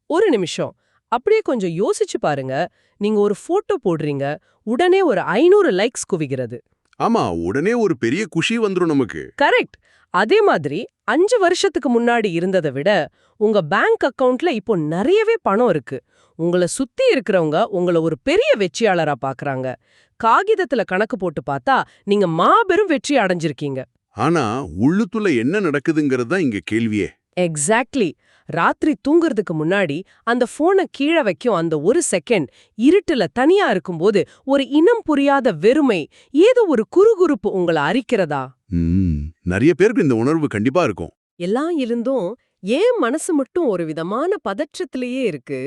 ஒரு நிமிஷம். அப்படியே கொஞ்சம் யோசிச்சு பாருங்க. நீங்க ஒரு போட்டோ போடுறீங்க, உடனே ஒரு 500 லைக்ஸ் குவிகிறது. ஆமா, உடனே ஒரு பெரிய குஷி வந்துரும் நமக்கு. கரெக்ட். அதே மாதிரி 5 வருஷத்துக்கு முன்னாடி இருந்ததை விட உங்க பேங்க் அக்கவுண்ட்ல இப்போ நிறையவே பணம் இருக்கு. உங்களை சுத்தி இருக்கிறவங்க உங்களை ஒரு பெரிய வெற்றியாளரா பாக்குறாங்க. காகிதத்துல கணக்கு போட்டு பார்த்தா நீங்க மாபெரும் வெற்றி அடைஞ்சிருக்கீங்க. ஆனா உள்ளுக்குள்ள என்ன நடக்குதுங்கிறது தான் இங்க கேள்வியே. எக்ஸாக்ட்லி. ராத்திரி தூங்குறதுக்கு முன்னாடி அந்த போனை கீழே வைக்கும் அந்த ஒரு செகண்ட் இருட்டுல தனியா இருக்கும்போது ஒரு இனம் புரியாத வெறுமை, ஏதோ ஒரு குறுகுறுப்பு உங்களை அரிக்கிறதா? நிறைய பேருக்கு இந்த உணர்வு கண்டிப்பா இருக்கும். எல்லாம் இருந்தும் ஏன் மனசு மட்டும் ஒரு விதமான பதற்றத்திலேயே இருக்கு?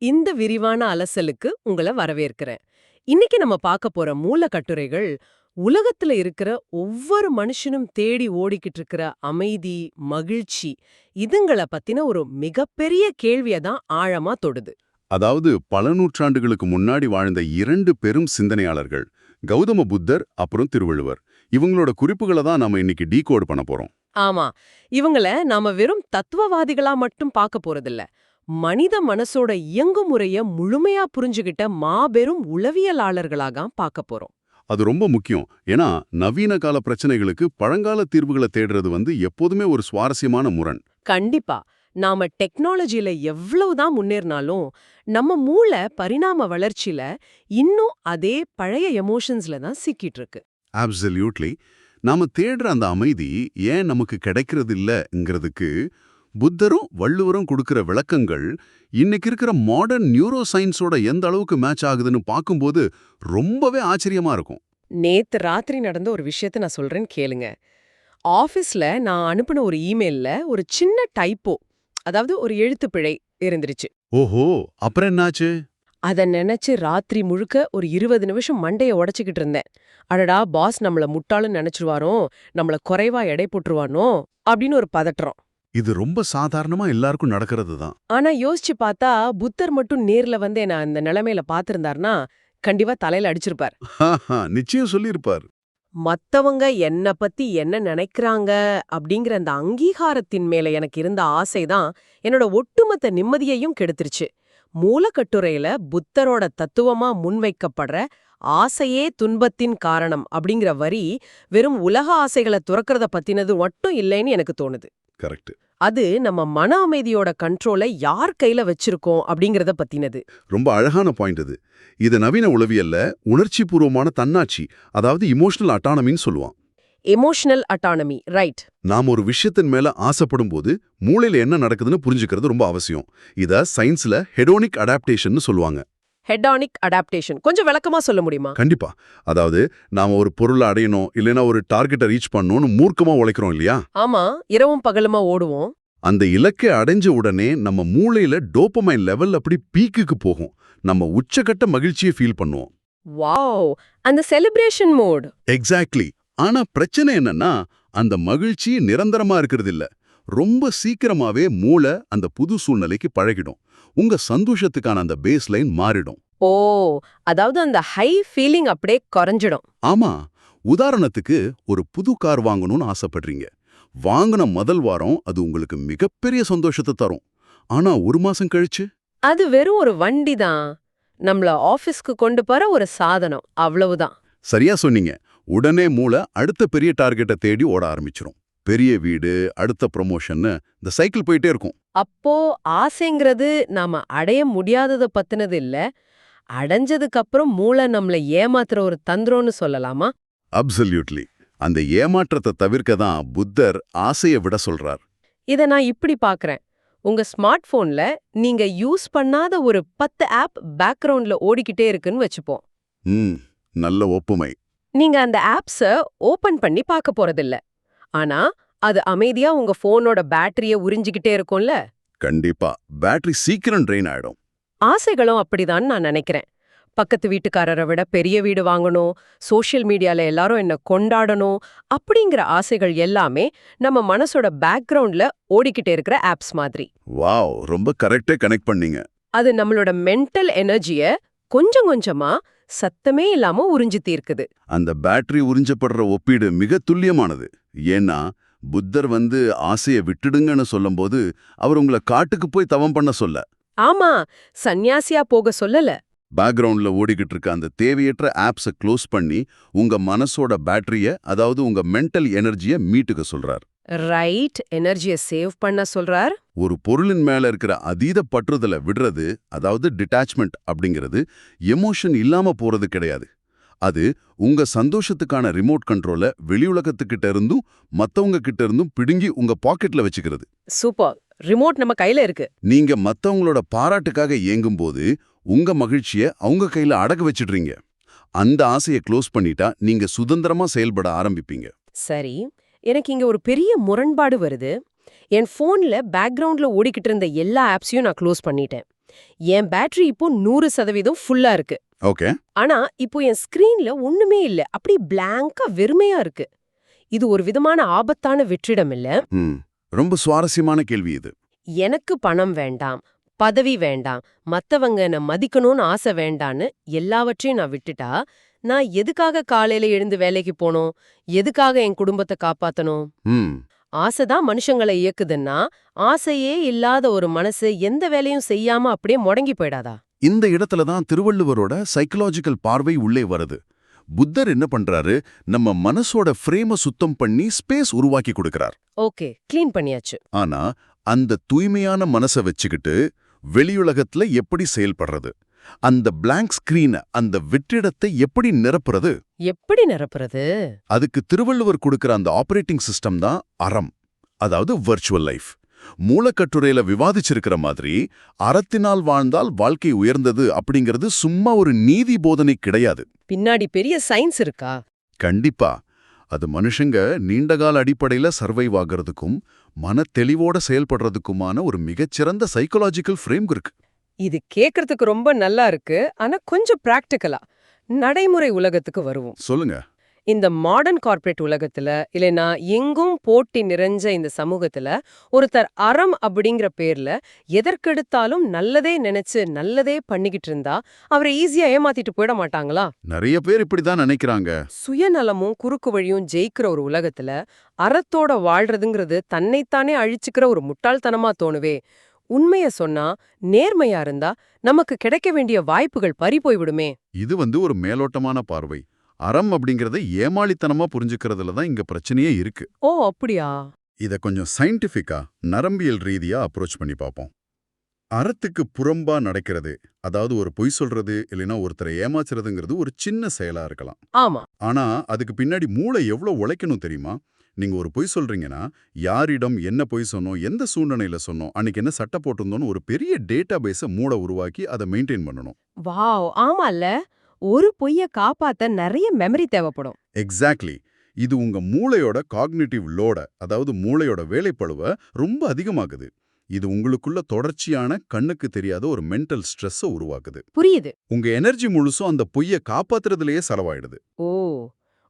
இந்த விரிவான அலசலுக்கு உங்களை வரவேற்கிறேன். இன்னைக்கு நம்ம பார்க்க போற மூல கட்டுரைகள் உலகத்துல இருக்கிற ஒவ்வொரு மனுஷனும் தேடி ஓடிக்கிட்டு இருக்கிற அமைதி, மகிழ்ச்சி, இதுங்கள பத்தின ஒரு மிகப்பெரிய கேள்வியை தான் ஆழமா தொடுது. அதாவது பல நூற்றாண்டுகளுக்கு முன்னாடி வாழ்ந்த 2 பெரும் சிந்தனையாளர்கள், கௌதம புத்தர் அப்புறம் திருவள்ளுவர். இவங்களோட குறிப்புகளை தான் நாம இன்னைக்கு டீகோட் பண்ண போறோம். ஆமா, இவங்கள நாம வெறும் தத்துவவாதிகளா மட்டும் பார்க்க போறதில்ல. மனித மனசோட இயங்குமுறைய முழுமையா புரிஞ்சுகிட்ட மாபெரும் உளவியலாளர்களாக பார்க்க போறோம். அது ரொம்ப முக்கியம். ஏன்னா நவீன கால பிரச்சனைகளுக்கு பழங்கால தீர்வுகளை தேடுறது எப்போதுமே ஒரு சுவாரஸ்யமான முரண். கண்டிப்பா. நாம டெக்னாலஜில எவ்வளவுதான் முன்னேறினாலும் நம்ம மூளை பரிணாம வளர்ச்சியில இன்னும் அதே பழைய எமோஷன்ஸ்ல தான் சிக்கிட்டு இருக்கு. அப்சல்யூட்லி. நாம தேடுற அந்த அமைதி ஏன் நமக்கு கிடைக்கிறது இல்லங்கிறதுக்கு புத்தரும் வள்ளுவரும் கொடுக்கிற விளக்கங்கள் இன்னைக்கு இருக்கிற மாடர்ன் நியூரோ சயின்ஸோட எந்த அளவுக்கு மேட்ச் ஆகுதுன்னு பார்க்கும்போது ரொம்பவே ஆச்சரியமா இருக்கும். நேத்து ராத்திரி நடந்த ஒரு விஷயத்த நான் சொல்றேன் கேளுங்க. ஆபீஸ்ல நான் அனுப்பின ஒரு இமெயில்ல ஒரு சின்ன டைப்போ, அதாவது ஒரு எழுத்து பிழை இருந்துருச்சு. ஓஹோ, அப்புறம் என்னாச்சு? அத நினைச்சு ராத்திரி முழுக்க ஒரு 20 நிமிஷம் மண்டைய உடைச்சுக்கிட்டு இருந்தேன். அடடா, பாஸ் நம்மள முட்டாளுன்னு நினைச்சிருவாரோ, நம்மள குறைவா எடை போட்டுருவானோ அப்படின்னு ஒரு பதற்றம். இது ரொம்ப சாதாரணமா எல்லாருக்கும் நடக்கிறது தான். ஆனா யோசிச்சு பார்த்தா புத்தர் மட்டும் நேர்ல வந்து என்ன அந்த நிலைமையில பாத்திருந்தாருன்னா கண்டிப்பா தலையில அடிச்சிருப்பார். நிச்சயம் சொல்லியிருப்பார். மத்தவங்க என்ன பத்தி என்ன நினைக்கிறாங்க அப்படிங்கிற அந்த அங்கீகாரத்தின் மேல எனக்கு இருந்த ஆசைதான் என்னோட ஒட்டுமொத்த நிம்மதியையும் கெடுத்துருச்சு. மூலக்கட்டுரையில புத்தரோட தத்துவமா முன்வைக்கப்படுற ஆசையே துன்பத்தின் காரணம் அப்படிங்கிற வரி வெறும் உலக ஆசைகளை துறக்கிறத பத்தினது மட்டும் இல்லைன்னு எனக்கு தோணுது. கரெக்ட். அது நம்ம மன அமைதியோட கண்ட்ரோலை யார் கையில வச்சிருக்கோம் அப்படிங்கறத பத்தினது. ரொம்ப அழகான பாயிண்ட் இது. இது நவீன உளவியல்ல உணர்ச்சி பூர்வமான தன்னாட்சி, அதாவது இமோஷனல் அட்டானமின்னு சொல்லுவான். Emotional autonomy, right. நாம் ஒரு விஷயத்தின் மேல ஆசைப்படும் போது மூளையில என்ன நடக்குதுன்னு புரிஞ்சுக்கிறது ரொம்ப அவசியம். இத சயின்ஸ்ல ஹெடோனிக் அடாப்டேஷன் சொல்லுவாங்க. ஹெடானிக் அடாப்டேஷன் கொஞ்சம் விளக்கமா சொல்ல முடியுமா? கண்டிப்பா. அதாவது நாம ஒரு பொருளை அடையணும் இல்லைன்னா ஒரு டார்கெட்டை ரீச் பண்ணணும்னு மூர்க்கமா உழைக்கிறோம் இல்லையா? ஆமா, இரவும் பகலுமா ஓடுவோம். அந்த இலக்கை அடைஞ்ச உடனே நம்ம மூளையில டோபமைன் லெவல் அப்படி பீக்குக்கு போகும். நம்ம உச்சகட்ட மகிழ்ச்சியை ஃபீல் பண்ணுவோம். வாவ், அந்த செலிப்ரேஷன் மோட். எக்ஸாக்ட்லி. ஆனா பிரச்சனை என்னன்னா அந்த மகிழ்ச்சி நிரந்தரமா இருக்கிறது இல்ல. ரொம்ப சீக்கிரமாவே மூளை அந்த புது சூழ்நிலைக்கு பழகிடும். உங்க சந்தோஷத்துக்கான அந்த பேஸ் லைன் மாறிடும். ஓ, அதாவது அந்த ஹை ஃபீலிங் அப்படியே குறைஞ்சிடும். ஆமா. உதாரணத்துக்கு ஒரு புது கார் வாங்கணும்னு ஆசைப்படுறீங்க. வாங்கின முதல் வாரம் அது உங்களுக்கு மிகப்பெரிய சந்தோஷத்தை தரும். ஆனா ஒரு மாசம் கழிச்சு அது வெறும் ஒரு வண்டி தான், நம்மள ஆபீஸ்க்கு கொண்டு போற ஒரு சாதனம், அவ்வளவுதான். சரியா சொன்னீங்க. உடனே மூளை அடுத்த பெரிய டார்கெட்டை தேடி ஓட ஆரம்பிச்சிரும். பெரிய வீடு, அடுத்த ப்ரமோஷன்னு இந்த சைக்கிள் போயிட்டே இருக்கும். அப்போ ஆசைங்கிறது நாம அடைய முடியாதத பத்தினது இல்ல, அடைஞ்சதுக்கு அப்புறம் மூளை நம்மள ஏமாத்துற ஒரு தந்திரம்னு சொல்லலாமா? அப்சல்யூட்லி. அந்த ஏமாற்றத்தை தவிர்க்க தான் புத்தர் ஆசையை விட சொல்றார். இத நான் இப்படி பாக்குறேன். உங்க ஸ்மார்ட் போன்ல நீங்க யூஸ் பண்ணாத ஒரு 10 ஆப் பேக்ரவுண்ட்ல ஓடிக்கிட்டே இருக்குன்னு வச்சுப்போம். நல்ல ஒப்புமை. நீங்க அந்த ஆப்ஸ ஓபன் பண்ணி பார்க்க போறதில்ல. ஆனா அது அமைதியா உங்க போனோட பேட்டரிய உறிஞ்சிக்கிட்டே இருக்கும்ல. கண்டிப்பா. பேட்டரி சீக்கிரம் ட்ரெயின் ஆயிடும். ஆசைகளும் அப்படிதான் நான் நினைக்கிறேன். பக்கத்து வீட்டுக்காரரை விட பெரிய வீடு வாங்கணும், சோஷியல் மீடியால எல்லாரும் என்ன கொண்டாடணும், அப்படிங்கிற ஆசைகள் எல்லாமே நம்ம மனசோட பேக்ரவுண்ட்ல ஓடிக்கிட்டே இருக்கிற ஆப்ஸ் மாதிரி. வாவ், ரொம்ப கரெக்டா கனெக்ட் பண்ணீங்க. அது நம்மளோட மென்டல் எனர்ஜிய கொஞ்சம் கொஞ்சமா சத்தமே இல்லாம உறிஞ்சி தீர்க்குது. அந்த பேட்டரி உறிஞ்சப்படுற ஒப்பீடு மிக துல்லியமானது. ஏன்னா புத்தர் ஆசையை விட்டுடுங்கன்னு சொல்லும்போது அவர் உங்களை காட்டுக்கு போய் தவம் பண்ண சொல்ல, ஆமா, சந்நியாசியா போக சொல்லல. பேக்ரவுண்ட்ல ஓடிக்கிட்டு இருக்க அந்த தேவையற்ற ஆப்ஸை க்ளோஸ் பண்ணி உங்க மனசோட பேட்டரிய, அதாவது உங்க மென்டல் எனர்ஜியை மீட்டுக்க சொல்றார். ரைட், எனர்ஜிய சேவ் பண்ண சொல்றார். ஒரு பொருளின் மேல இருக்கிற அதீத பற்றுதலை விடுறது, அதாவது டிட்டாச்மெண்ட் அப்படிங்கிறது எமோஷன் இல்லாம போறது கிடையாது. அது உங்க சந்தோஷத்துக்கான ரிமோட் கண்ட்ரோலை வெளியுலகத்துக்கிட்ட இருந்தும் மத்தவங்க கிட்ட இருந்தும் பிடுங்கி உங்க பாக்கெட்ல வச்சுக்கிறது. சூப்பர். ரிமோட் நம்ம கையில இருக்கு. நீங்க மத்தவங்களோட பாராட்டுக்காக ஏங்கும்போது உங்க மகிழ்ச்சியை அவங்க கையில அடகு வச்சிடுறீங்க. அந்த ஆசையை க்ளோஸ் பண்ணிட்டா நீங்க சுதந்திரமா செயல்பட ஆரம்பிப்பீங்க. சரி, எனக்கு இங்க ஒரு பெரிய முரண்பாடு வருது. என் போன்ல பேக்ரவுண்ட்ல ஓடிக்கிட்டு இருந்த எல்லா ஆப்ஸையும் நான் க்ளோஸ் பண்ணிட்டேன். என் பேட்டரி இப்போ 100% ஃபுல்லா இருக்கு. ஓகே. ஆனா இப்போ என் ஸ்கிரீன்ல ஒண்ணுமே இல்ல. அப்படி பிளாங்கா வெறுமையா இருக்கு. இது ஒரு விதமான ஆபத்தான வெற்றிடம் இல்ல? ரொம்ப சுவாரஸ்யமான கேள்வி இது. எனக்கு பணம் வேண்டாம், பதவி வேண்டாம், மத்தவங்க என்ன மதிக்கணும்னு ஆசை வேண்டான்னு எல்லாவற்றையும் நான் விட்டுட்டா, நான் எதுக்காக காலையில எழுந்து வேலைக்கு போணும்? எதுக்காக என் குடும்பத்தை காப்பாத்தணும்? ம் ஆசைதான் மனுஷங்களை இயக்குதுன்னா, ஆசையே இல்லாத ஒரு மனசு எந்த வேலையும் செய்யாம அப்படியே முடங்கி போயிடாதா? இந்த இடத்துல தான் திருவள்ளுவரோட சைக்கலாஜிக்கல் பார்வை உள்ளே வருது. புத்தர் என்ன பண்றாரு, நம்ம மனசோட ஃப்ரேம சுத்தம் பண்ணி ஸ்பேஸ் உருவாக்கி கொடுக்கறார். ஓகே, க்ளீன் பண்ணியாச்சு. ஆனா அந்த தூய்மையான மனசை வச்சுக்கிட்டு வெளியுலகத்துல எப்படி செயல்படுறது, அந்த பிளாங்க் ஸ்கிரீனை, அந்த வெற்றிடத்தை எப்படி நிரப்புறது, எப்படி நிரப்புறது? அதுக்கு திருவள்ளுவர் கொடுக்கிற அந்த ஆபரேட்டிங் சிஸ்டம் தான் அறம், அதாவது வர்ச்சுவல் லைஃப். மூலக்கட்டுரையில விவாதிச்சிருக்கிற மாதிரி அறத்தினால் வாழ்ந்தால் வாழ்க்கை உயர்ந்தது அப்படிங்கிறது சும்மா ஒரு நீதி போதனை கிடையாது. பின்னாடி பெரிய சயின்ஸ் இருக்கா? கண்டிப்பா. அது மனுஷங்க நீண்டகால அடிப்படையில சர்வைவ் ஆகிறதுக்கும் மன தெளிவோட செயல்படுறதுக்குமான ஒரு மிகச்சிறந்த சைக்கலாஜிக்கல் ஃப்ரேம் இருக்கு. இது கேக்குறதுக்கு ரொம்ப நல்லா இருக்கு. ஆனா கொஞ்சம் பிராக்டிக்கலா நடைமுறை உலகத்துக்கு வருவோம். சொல்லுங்க. இந்த மாடர்ன் கார்ப்பரேட் உலகத்துல, இல்லைன்னா எங்கும் போட்டி நிறைஞ்ச இந்த சமூகத்துல ஒருத்தர் அறம் அப்படிங்கிற பேர்ல எதற்கெடுத்தாலும் நல்லதே நினைச்சு நல்லதே பண்ணிக்கிட்டு இருந்தா அவரை ஈஸியா ஏமாத்திட்டு போயிட மாட்டாங்களா? நிறைய பேர் இப்படிதான் நினைக்கிறாங்க. சுயநலமும் குறுக்கு வழியும் ஜெயிக்கிற ஒரு உலகத்துல அறத்தோட வாழ்றதுங்கிறது தன்னைத்தானே அழிச்சுக்கிற ஒரு முட்டாள்தனமா தோணுவே. உண்மைய சொன்னா, நேர்மையா இருந்தா நமக்கு கிடைக்க வேண்டிய வாய்ப்புகள் பறி போய்விடுமே. இது ஒரு மேலோட்டமான பார்வை. அறம் அப்படிங்கறத ஏமாளித்தனமா புரிஞ்சுக்கிறதுல தான் இங்க பிரச்சனையே இருக்கு. ஓ, அப்படியா? இத கொஞ்சம் சயின்டிஃபிக்கா, நரம்பியல் ரீதியா அப்ரோச் பண்ணி பார்ப்போம். அறத்துக்கு புறம்பா நடக்கிறது, அதாவது ஒரு பொய் சொல்றது இல்லைன்னா ஒருத்தரை ஏமாச்சுறதுங்கிறது ஒரு சின்ன செயலா இருக்கலாம். ஆமா. ஆனா அதுக்கு பின்னாடி மூளை எவ்வளவு உழைக்கணும் தெரியுமா? நீங்க ஒரு பொய் சொல்றீங்கன்னா, யாரிடம் என்ன பொய் சொன்னோம், எந்த சூழ்நிலையில சொன்னோம், அன்னைக்கு என்ன சட்டை போட்டிருந்தோன்னு ஒரு பெரிய டேட்டா பேஸை மூளை உருவாக்கி அதை மெயின்டைன் பண்ணணும். வாவ், ஆமால்ல. ஒரு பொய்ய காப்பாத்த நிறைய மெமரி தேவைப்படும். எக்ஸாக்ட்லி. இது உங்க மூளையோட காக்னிட்டிவ் லோட, அதாவது மூளையோட வேலைப்பளுவை ரொம்ப அதிகமாக்குது. இது உங்களுக்குள்ள தொடர்ச்சியான கண்ணுக்கு தெரியாத ஒரு மென்டல் ஸ்ட்ரெஸ்ஸை உருவாக்குது. புரியுது. உங்க எனர்ஜி முழுசும் அந்த பொய்யை காப்பாத்துறதுலயே செலவாயிடுது. ஓ,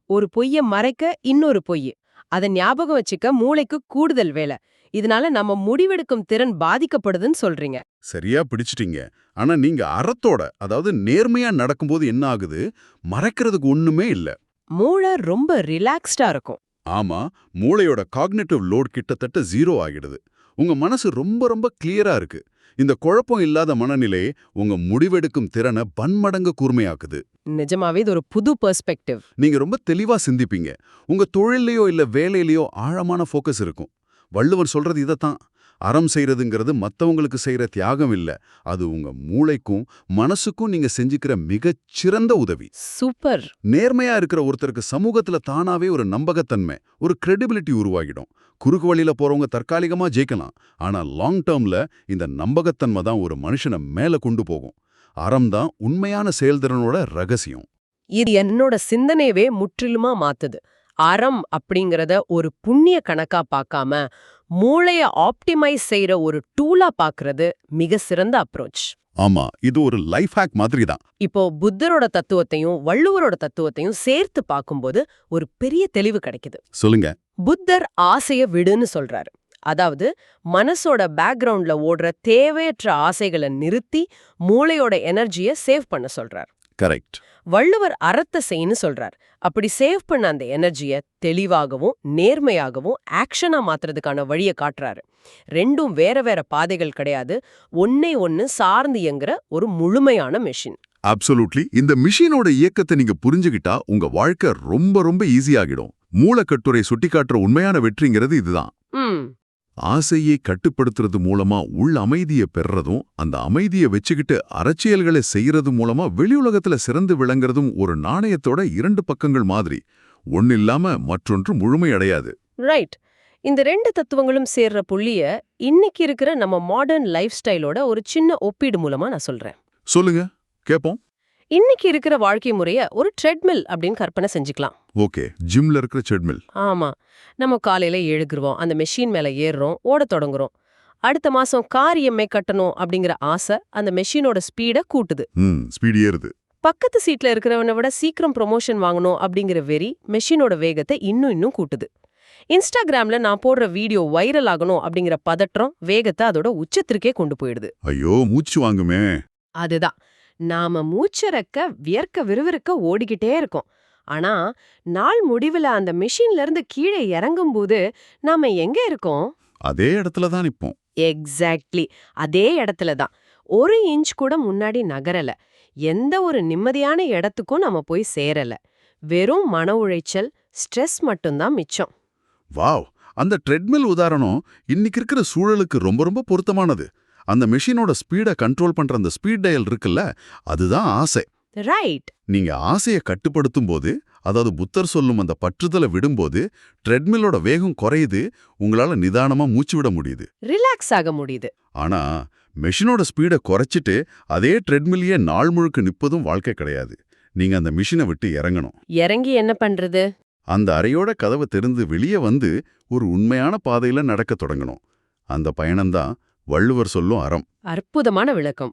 ஒரு பொய்ய மறைக்க இன்னொரு பொய், அத ஞாபகம் வச்சுக்க மூளைக்கு கூடுதல் வேலை. இதனால நம்ம முடிவெடுக்கும் திறன் பாதிக்கப்படுதுன்னு சொல்றீங்க. சரியா பிடிச்சிட்டீங்க. ஆனா நீங்க அறத்தோட, அதாவது நேர்மையா நடக்கும்போது என்ன ஆகுது, மறைக்கிறதுக்கு ஒண்ணுமே இல்ல. மூளை ரொம்ப ரிலாக்ஸ்டா இருக்கும். ஆமா, மூளையோட காக்னிட்டிவ் லோட் கிட்டத்தட்ட 0 ஆகிடுது. உங்க மனசு ரொம்ப ரொம்ப கிளியரா இருக்கு. இந்த குழப்பம் இல்லாத மனநிலை உங்க முடிவெடுக்கும் திறனை பன்மடங்கு கூர்மையாக்குது. நிஜமாவே இது ஒரு புது பெர்ஸ்பெக்டிவ். நீங்க ரொம்ப தெளிவா சிந்திப்பீங்க. உங்க தொழிலையோ இல்ல வேலையிலயோ ஆழமான ஃபோக்கஸ் இருக்கும். வள்ளுவர் சொல்றது இதத்தான். அறம் செய்யறதுங்கிறது மத்தவங்களுக்கு செய்யற தியாகம் இல்ல, அது உங்க மூளைக்கும் மனசுக்கும் நீங்க செஞ்சுக்கிற மிகச் சிறந்த உதவி. சூப்பர். நேர்மையா இருக்கிற ஒருத்தருக்கு சமூகத்துல தானாவே ஒரு நம்பகத்தன்மை, ஒரு கிரெடிபிலிட்டி உருவாகிடும். குறுக்கு வழியில போறவங்க தற்காலிகமா ஜெயிக்கலாம், ஆனா லாங் டேர்ம்ல இந்த நம்பகத்தன்மை தான் ஒரு மனுஷனை மேல கொண்டு போகும். அறம் தான் உண்மையான செயல்திறனோட ரகசியம். இது என்னோட சிந்தனையவே முற்றிலுமா மாத்துது. அறம் அப்படிங்கறத ஒரு புண்ணிய கணக்கா பார்க்காம மூளைய ஆப்டிமைஸ் செய்யற ஒரு டூலா பார்க்கறது மிக சிறந்த அப்ரோச். ஆமா, இது ஒரு லைஃப் ஹேக் மாதிரி தான். இப்போ புத்தரோட தத்துவத்தையும் வள்ளுவரோட தத்துவத்தையும் சேர்த்து பார்க்கும்போது ஒரு பெரிய தெளிவு கிடைக்குது. சொல்லுங்க. புத்தர் ஆசைய விடுன்னு சொல்றாரு. அதாவது மனசோட பேக்ரவுண்ட்ல ஓடுற தேவையற்ற ஆசைகளை நிறுத்தி மூளையோட எனர்ஜியை சேவ் பண்ண சொல்றார். கரெக்ட். வள்ளுவர் அறத்தை செய்ன்னு சொல்றார். அப்படி சேவ் பண்ண அந்த எனர்ஜிய தெளிவாகவும் நேர்மையாகவும் ஆக்ஷனா மாத்துறதுக்கான வழியை காட்டுறாரு. ரெண்டும் வேற வேற பாதைகள் கிடையாது, ஒன்னே ஒன்னு சார்ந்து இயங்குற ஒரு முழுமையான மெஷின். அப்சல்யூட்லி. இந்த மிஷினோட இயக்கத்தை நீங்க புரிஞ்சுகிட்டா உங்க வாழ்க்கை ரொம்ப ரொம்ப ஈஸியாகிடும். மூலக்கட்டுரை சுட்டிக்காட்டுற உண்மையான வெற்றிங்கிறது இதுதான். ஆசையை கட்டுப்படுத்துறது மூலமா உள் அமைதியை பெறறதும், அந்த அமைதியை வச்சுக்கிட்டு அரசியல்களை செய்யறது மூலமா வெளியுலகத்துல சிறந்து விளங்குறதும் ஒரு நாணயத்தோட 2 பக்கங்கள் மாதிரி. ஒன்னு இல்லாம மற்றொன்று முழுமையடையாது. ரைட். இந்த 2 தத்துவங்களும் சேர்ற புள்ளிய இன்னைக்கு இருக்கிற நம்ம மாடர்ன் லைஃப் ஸ்டைலோட ஒரு சின்ன ஒப்பீடு மூலமா நான் சொல்றேன். சொல்லுங்க, கேப்போம். இன்னைக்கு இருக்கிற வாழ்க்கை முறைய ஒரு ட்ரெட்மில் அப்படின்னு கற்பனை செஞ்சுக்கலாம். ஓகே, ஜிம்ல இருக்கிற ட்ரெட்மில். ஆமா, நம்ம காலையில எழுகிறோம், அந்த மெஷின் மேல ஏறுறோம், ஓடத் தொடங்குறோம். அடுத்த மாசம் கார் EMI கட்டணும் அப்படிங்கிற ஆசை அந்த மெஷினோட ஸ்பீட கூட்டுது. ஸ்பீடு ஏறுது. பக்கத்து சீட்ல இருக்கிறவனை விட சீக்கிரம் ப்ரொமோஷன் வாங்கணும் அப்படிங்கிற வெறி மெஷினோட வேகத்தை இன்னும் கூட்டுது. இன்ஸ்டாகிராம்ல நான் போடுற வீடியோ வைரல் ஆகணும் அப்படிங்கிற பதற்றம் வேகத்தை அதோட உச்சத்திற்கே கொண்டு போயிடுது. ஐயோ, மூச்சு வாங்குமே. அதுதான், நாம மூச்சரக்க வியர்க்க விறுவிறுக்க ஓடிக்கிட்டே இருக்கோம். ஆனா நாள் முடிவுல அந்த மெஷின்ல இருந்து கீழே இறங்கும்போது நாம எங்க இருக்கோம்? அதே இடத்துல தான் நிப்போம். எக்ஸாக்ட்லி, அதே இடத்துல தான். 1 இன்ச் கூட முன்னாடி நகரல. எந்த ஒரு நிம்மதியான இடத்துக்கும் நம்ம போய் சேரல. வெறும் மன உளைச்சல், ஸ்ட்ரெஸ் மட்டும்தான் மிச்சம். வாவ், அந்த ட்ரெட்மில் உதாரணம் இன்னைக்கு இருக்கிற சூழலுக்கு ரொம்ப ரொம்ப பொருத்தமானது. அந்த மெஷினோட ஸ்பீடை கண்ட்ரோல் பண்ற அந்த ஸ்பீட் டயல் இருக்குல்ல, அதுதான் ஆசை. ரைட். நீங்க ஆசையை கட்டுப்படுத்தும் போது, அதாவது புத்தர் சொல்லும் அந்த பற்றுதலை விடும்போது, ட்ரெட்மில்லோட வேகம் குறையுது, உங்களால நிதானமா மூச்சு விட முடியுது, ரிலாக்ஸ் ஆக முடியுது. ஆனா மெஷினோட ஸ்பீடை குறைச்சிட்டு அதே ட்ரெட்மில்லையே நாள் முழுக்க நிப்பதும் வாழ்க்கை கிடையாது. நீங்க அந்த மிஷினை விட்டு இறங்கணும். இறங்கி என்ன பண்றது? அந்த அறையோட கதவை திறந்து வெளியே வந்து ஒரு உண்மையான பாதையில நடக்க தொடங்கணும். அந்த பயணம்தான் வள்ளுவர் சொல்லும் அறம். அற்புதமான விளக்கம்.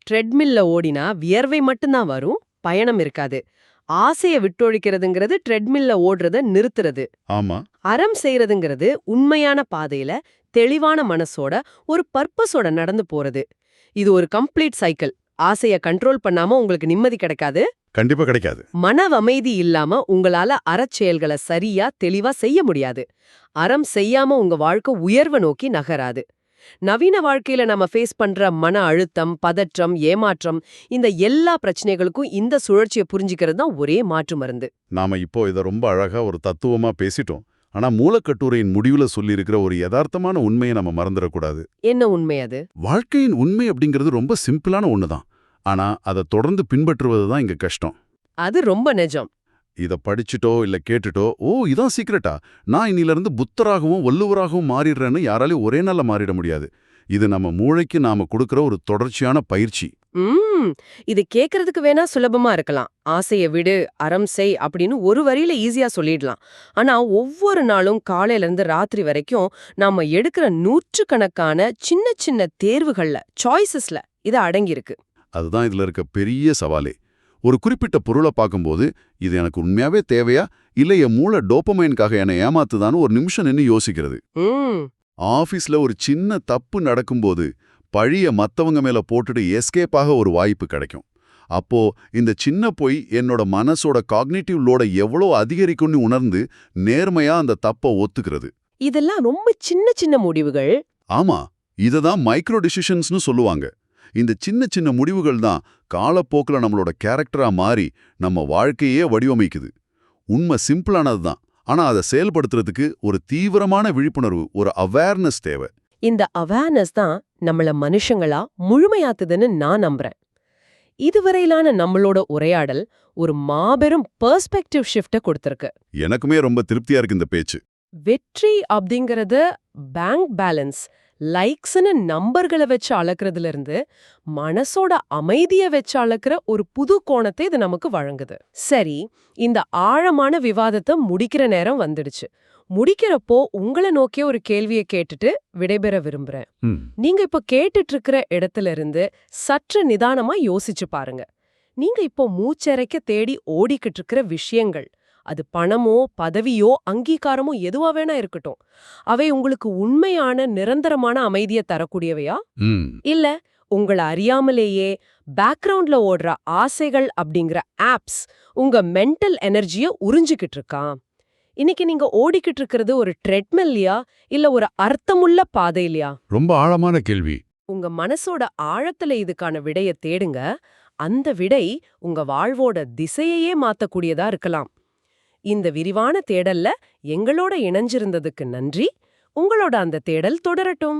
ட்ரெட்மில்ல ஓடினா வியர்வை மட்டும்தான் வரும், பயணம் இருக்காது. ஆசைய விட்டொழிக்கிறதுங்கிறது ட்ரெட்மில்ல ஓடுறத நிறுத்துறது. ஆமா. அறம் செய்யறதுங்கிறது உண்மையான பாதையில தெளிவான மனசோட ஒரு பர்பஸோட நடந்து போறது. இது ஒரு கம்ப்ளீட் சைக்கிள். ஆசைய கண்ட்ரோல் பண்ணாம உங்களுக்கு நிம்மதி கிடைக்காது. கண்டிப்பா கிடைக்காது. மன அமைதி இல்லாம உங்களால அறச்செயல்களை சரியா தெளிவா செய்ய முடியாது. அறம் செய்யாம உங்க வாழ்க்கை உயர்வை நோக்கி நகராது. நவீன வாழ்க்கையில நம்ம ஃபேஸ் பண்ற மன அழுத்தம், பதற்றம், ஏமாற்றம், இந்த எல்லா பிரச்சனைகளுக்கும் இந்த சுழற்சியை புரிஞ்சுக்கிறது தான் ஒரே மாற்று மருந்து. நாம இப்போ இதை ரொம்ப அழகா ஒரு தத்துவமா பேசிட்டோம். ஆனா மூலக்கட்டுரையின் முடிவுல சொல்லியிருக்கிற ஒரு யதார்த்தமான உண்மையை நம்ம மறந்துடக்கூடாது. என்ன உண்மை அது? வாழ்க்கையின் உண்மை அப்படிங்கிறது ரொம்ப சிம்பிளான ஒண்ணுதான். ஆனா அதை தொடர்ந்து பின்பற்றுவது தான் இங்க கஷ்டம். அது ரொம்ப நிஜம். இத படிச்சுட்டோ இல்ல கேட்டுட்டோ, ஓ இதான் சீக்கிரட்டா, நான் இன்னிலிருந்து புத்தராகவும் வள்ளுவராகவும் மாறிடுறேன்னு யாராலையும் ஒரே நாள்ல மாறிட முடியாது. இது நம்ம மூளைக்கு நாம கொடுக்கிற ஒரு தொடர்ச்சியான பயிற்சி. இது கேக்குறதுக்கு வேணா சுலபமா இருக்கலாம். ஆசைய விடு, அறம் செய் அப்படின்னு ஒரு வரியில ஈஸியா சொல்லிடலாம். ஆனா ஒவ்வொரு நாளும் காலையில இருந்து ராத்திரி வரைக்கும் நாம எடுக்கிற நூற்றுக்கணக்கான சின்ன சின்ன தேர்வுகள்ல, சாய்ஸஸ்ல இது அடங்கியிருக்கு. அதுதான் இதுல இருக்க பெரிய சவாலே. ஒரு குறிப்பிட்ட பொருளை பார்க்கும்போது இது எனக்கு உண்மையாவே தேவையா, இல்ல என் மூளை டோபமைனுக்காக என்னை ஏமாத்துதான்னு ஒரு நிமிஷம் நின்னு யோசிக்கிறது. ஆபீஸ்ல ஒரு சின்ன தப்பு நடக்கும்போது பழிய மத்தவங்க மேல போட்டுட்டு எஸ்கேப்பாக ஒரு வாய்ப்பு கிடைக்கும். அப்போ இந்த சின்ன பொய் என்னோட மனசோட காக்னிட்டிவ் லோட எவ்வளோ அதிகரிக்கும்னு உணர்ந்து நேர்மையா அந்த தப்ப ஒத்துக்கிறது. இதெல்லாம் ரொம்ப சின்ன சின்ன முடிவுகள். ஆமா, இததான் மைக்ரோ டிசிஷன்ஸ்னு சொல்லுவாங்க. இந்த சின்ன சின்ன முடிவுகள் தான் காலப்போக்கில் நம்மளோட கேரக்டரா மாறி நம்ம வாழ்க்கையே வடிவமைக்குது. உண்மை சிம்பிளானது தான், ஆனா அதை செயல்படுத்துறதுக்கு ஒரு தீவிரமான விழிப்புணர்வு, ஒரு அவேர்னஸ் தேவை. இந்த அவேர்னஸ் தான் நம்மள மனுஷங்களா முழுமையாத்துதுன்னு நான் நம்புறேன். இதுவரையிலான நம்மளோட உரையாடல் ஒரு மாபெரும் பெர்ஸ்பெக்டிவ் ஷிஃப்ட கொடுத்திருக்கு. எனக்குமே ரொம்ப திருப்தியா இருக்கு இந்த பேச்சு. வெற்றி அப்படிங்கறது பேங்க் பேலன்ஸ், லைக்ஸ்னு நம்பர்களை வச்சு அளக்குறதுல இருந்து மனசோட அமைதியை வச்சு அளக்குற ஒரு புது கோணத்தை இது நமக்கு வழங்குது. சரி, இந்த ஆழமான விவாதத்தை முடிக்கிற நேரம் வந்துடுச்சு. முடிக்கிறப்போ உங்களை நோக்கிய ஒரு கேள்வியை கேட்டுட்டு விடைபெற விரும்புறேன். நீங்க இப்ப கேட்டுட்டு இருக்கிற இடத்துல இருந்து சற்று நிதானமா யோசிச்சு பாருங்க. நீங்க இப்போ மூச்சரைக்க தேடி ஓடிக்கிட்டு இருக்கிற விஷயங்கள், அது பணமோ பதவியோ அங்கீகாரமோ எதுவா வேணா இருக்கட்டும், அவை உங்களுக்கு உண்மையான நிரந்தரமான அமைதியை தரக்கூடியவையா? இல்ல உங்களை அறியாமலேயே பேக்ரவுண்ட்ல ஓடுற ஆசைகள் அப்படிங்கிற ஆப்ஸ் உங்க மென்டல் எனர்ஜிய உறிஞ்சிக்கிட்டு இருக்கான். இன்னைக்கு நீங்க ஓடிக்கிட்டு இருக்கிறது ஒரு ட்ரெட்மில்லையா இல்ல ஒரு அர்த்தமுள்ள பாதையிலயா? ரொம்ப ஆழமான கேள்வி. உங்க மனசோட ஆழத்துல இதுக்கான விடைய தேடுங்க. அந்த விடை உங்க வாழ்வோட திசையையே மாத்தக்கூடியதா இருக்கலாம். இந்த விரிவான தேடல்ல எங்களோட இணைஞ்சிருந்ததுக்கு நன்றி. உங்களோட அந்த தேடல் தொடரட்டும்.